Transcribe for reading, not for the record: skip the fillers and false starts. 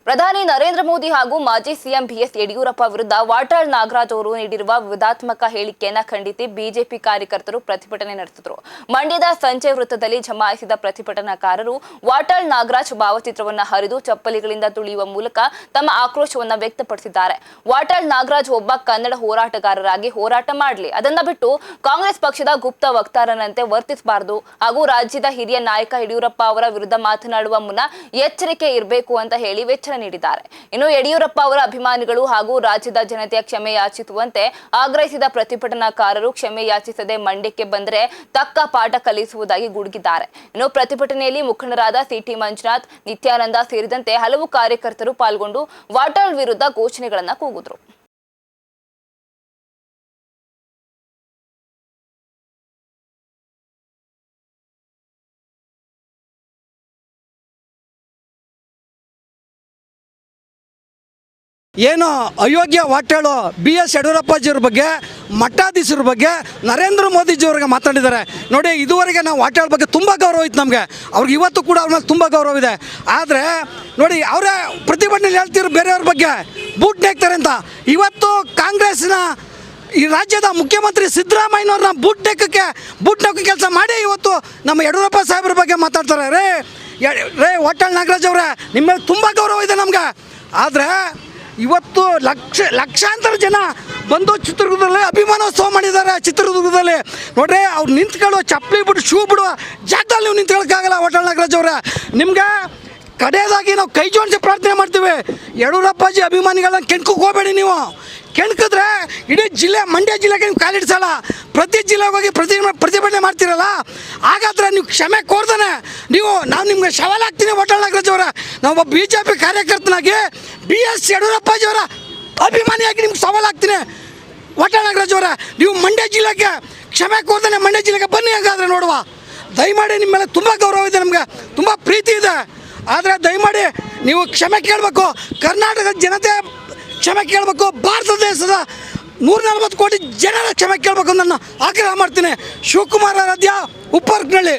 ಪ್ರಧಾನಿ ನರೇಂದ್ರ ಮೋದಿ ಹಾಗೂ ಮಾಜಿ ಸಿಎಂ ಬಿಎಸ್ ಯಡಿಯೂರಪ್ಪ ವಿರುದ್ಧ ವಾಟಾಳ್ ನಾಗರಾಜ್ ಅವರು ನೀಡಿರುವ ವಿವಾದಾತ್ಮಕ ಹೇಳಿಕೆಯನ್ನ ಖಂಡಿಸಿ ಬಿಜೆಪಿ ಕಾರ್ಯಕರ್ತರು ಪ್ರತಿಭಟನೆ ನಡೆಸಿದರು. ಮಂಡ್ಯದ ಸಂಜಯ್ ವೃತ್ತದಲ್ಲಿ ಜಮಾಯಿಸಿದ ಪ್ರತಿಭಟನಾಕಾರರು ವಾಟಾಳ್ ನಾಗರಾಜ್ ಭಾವಚಿತ್ರವನ್ನ ಹರಿದು ಚಪ್ಪಲಿಗಳಿಂದ ತುಳಿಯುವ ಮೂಲಕ ತಮ್ಮ ಆಕ್ರೋಶವನ್ನ ವ್ಯಕ್ತಪಡಿಸಿದ್ದಾರೆ. ವಾಟಾಳ್ ನಾಗರಾಜ್ ಒಬ್ಬ ಕನ್ನಡ ಹೋರಾಟಗಾರರಾಗಿ ಹೋರಾಟ ಮಾಡಲಿ, ಅದನ್ನ ಬಿಟ್ಟು ಕಾಂಗ್ರೆಸ್ ಪಕ್ಷದ ಗುಪ್ತ ವಕ್ತಾರನಂತೆ ವರ್ತಿಸಬಾರದು ಹಾಗೂ ರಾಜ್ಯದ ಹಿರಿಯ ನಾಯಕ ಯಡಿಯೂರಪ್ಪ ಅವರ ವಿರುದ್ಧ ಮಾತನಾಡುವ ಮುನ್ನ ಎಚ್ಚರಿಕೆ ಇರಬೇಕು ಅಂತ ಹೇಳಿ ನೀಡಿದ್ದಾರೆ. ಇನ್ನು ಯಡಿಯೂರಪ್ಪ ಅವರ ಅಭಿಮಾನಿಗಳು ಹಾಗೂ ರಾಜ್ಯದ ಜನತೆಯ ಕ್ಷಮೆ ಯಾಚಿಸುವಂತೆ ಆಗ್ರಹಿಸಿದ ಪ್ರತಿಭಟನಾಕಾರರು ಕ್ಷಮೆ ಯಾಚಿಸದೆ ಮಂಡ್ಯಕ್ಕೆ ಬಂದರೆ ತಕ್ಕ ಪಾಠ ಕಲಿಸುವುದಾಗಿ ಗುಡುಗಿದ್ದಾರೆ. ಇನ್ನು ಪ್ರತಿಭಟನೆಯಲ್ಲಿ ಮುಖಂಡರಾದ ಸಿಟಿ ಮಂಜುನಾಥ್, ನಿತ್ಯಾನಂದ ಸೇರಿದಂತೆ ಹಲವು ಕಾರ್ಯಕರ್ತರು ಪಾಲ್ಗೊಂಡು ವಾಟಾಳ್ ವಿರುದ್ಧ ಘೋಷಣೆಗಳನ್ನು ಕೂಗಿದ್ರು. ಏನು ಅಯೋಗ್ಯ ವಾಟಾಳು BS ಯಡಿಯೂರಪ್ಪಾಜಿಯವ್ರ ಬಗ್ಗೆ, ಮಠಾಧೀಶರ ಬಗ್ಗೆ, ನರೇಂದ್ರ ಮೋದಿಜಿಯವ್ರಿಗೆ ಮಾತಾಡಿದ್ದಾರೆ ನೋಡಿ. ಇದುವರೆಗೆ ನಾವು ವಾಟಾಳ್ ಬಗ್ಗೆ ತುಂಬ ಗೌರವ ಇತ್ತು ನಮಗೆ, ಅವ್ರಿಗೆ ಇವತ್ತು ಕೂಡ ಅವ್ರ ಮೇಲೆ ತುಂಬ ಗೌರವ ಇದೆ. ಆದರೆ ನೋಡಿ, ಅವರೇ ಪ್ರತಿಭಟನೆಯಲ್ಲಿ ಹೇಳ್ತಿರೋ ಬೇರೆಯವ್ರ ಬಗ್ಗೆ ಬೂಟ್ ನೆಕ್ತಾರೆ ಅಂತ. ಇವತ್ತು ಕಾಂಗ್ರೆಸ್ನ ಈ ರಾಜ್ಯದ ಮುಖ್ಯಮಂತ್ರಿ ಸಿದ್ದರಾಮಯ್ಯನವ್ರನ್ನ ಬೂಟ್ ನೆಕ್ಕ ಕೆಲಸ ಮಾಡಿ ಇವತ್ತು ನಮ್ಮ ಯಡಿಯೂರಪ್ಪ ಸಾಹೇಬ್ರ ಬಗ್ಗೆ ಮಾತಾಡ್ತಾರೆ. ರೇ ವಾಟಾಳ್ ನಾಗರಾಜ್ ಅವರೇ, ನಿಮ್ಮ ಮೇಲೆ ತುಂಬ ಗೌರವ ಇದೆ ನಮಗೆ. ಆದರೆ ಇವತ್ತು ಲಕ್ಷಾಂತರ ಜನ ಬಂದು ಚಿತ್ರದುರ್ಗದಲ್ಲಿ ಅಭಿಮಾನೋತ್ಸವ ಮಾಡಿದ್ದಾರೆ. ಚಿತ್ರದುರ್ಗದಲ್ಲಿ ನೋಡ್ರಿ, ಅವ್ರು ನಿಂತ್ಕೊಳ್ಳೋ ಚಪ್ಪಲಿ ಬಿಡು ಶೂ ಬಿಡುವ ಜಾಗದಲ್ಲಿ ನೀವು ನಿಂತ್ಕೊಳ್ಳೋಕ್ಕಾಗಲ್ಲ. ವಾಟಾಳ್ ನಾಗರಾಜ್ ಅವರೇ, ನಿಮಗೆ ಕಡೆಯದಾಗಿ ನಾವು ಕೈ ಜೋಡಿಸಿ ಪ್ರಾರ್ಥನೆ ಮಾಡ್ತೀವಿ, ಯಡಿಯೂರಪ್ಪಾಜಿ ಅಭಿಮಾನಿಗಳನ್ನ ಕೆಣ್ಕೋಕೆ ಹೋಗಬೇಡಿ. ನೀವು ಕೆಣ್ಕಿದ್ರೆ ಇಡೀ ಜಿಲ್ಲೆ, ಮಂಡ್ಯ ಜಿಲ್ಲೆಗೆ ನೀವು ಕಾಲಿಡ್ಸಲ್ಲ. ಪ್ರತಿ ಜಿಲ್ಲೆಗೆ ಹೋಗಿ ಪ್ರತಿಭಟನೆ ಮಾಡ್ತೀರಲ್ಲ, ಹಾಗಾದ್ರೆ ನೀವು ಕ್ಷಮೆ ಕೋರ್ತಾನೆ ನಾವು ನಿಮ್ಗೆ ಸವಾಲಾಗ್ತೀನಿ. ವಾಟಾಳ್ ನಾಗರಾಜ್ ಅವರ, ನಾವೊಬ್ಬ BJP ಕಾರ್ಯಕರ್ತನಾಗಿ BS ಯಡಿಯೂರಪ್ಪಾಜಿ ಅವರ ಅಭಿಮಾನಿಯಾಗಿ ನಿಮ್ಗೆ ಸವಾಲಾಗ್ತೀನಿ. ವಾಟಾಳ್ ನಾಗರಾಜ್ ಅವರ, ನೀವು ಮಂಡ್ಯ ಜಿಲ್ಲೆಗೆ ಕ್ಷಮೆ ಕೋರ್ತಾನೆ ಮಂಡ್ಯ ಜಿಲ್ಲೆಗೆ ಬನ್ನಿ. ಹಾಗಾದರೆ ನೋಡುವ, ದಯಮಾಡಿ ನಿಮ್ಮ ಮೇಲೆ ತುಂಬ ಗೌರವ ಇದೆ, ನಮಗೆ ತುಂಬ ಪ್ರೀತಿ ಇದೆ. ಆದರೆ ದಯಮಾಡಿ ನೀವು ಕ್ಷಮೆ ಕೇಳಬೇಕು, ಕರ್ನಾಟಕದ ಜನತೆ ಕ್ಷಮೆ ಕೇಳಬೇಕು, ಭಾರತ ದೇಶದ 140 ಕೋಟಿ ಜನರ ಕ್ಷಮೆ ಕೇಳಬೇಕು. ನಾನು ಆಗ್ರಹ ಮಾಡ್ತೀನಿ. ಶಿವಕುಮಾರ್ ಆರಾಧ್ಯ, ಉಪ್ಪರ್ಕನಹಳ್ಳಿ.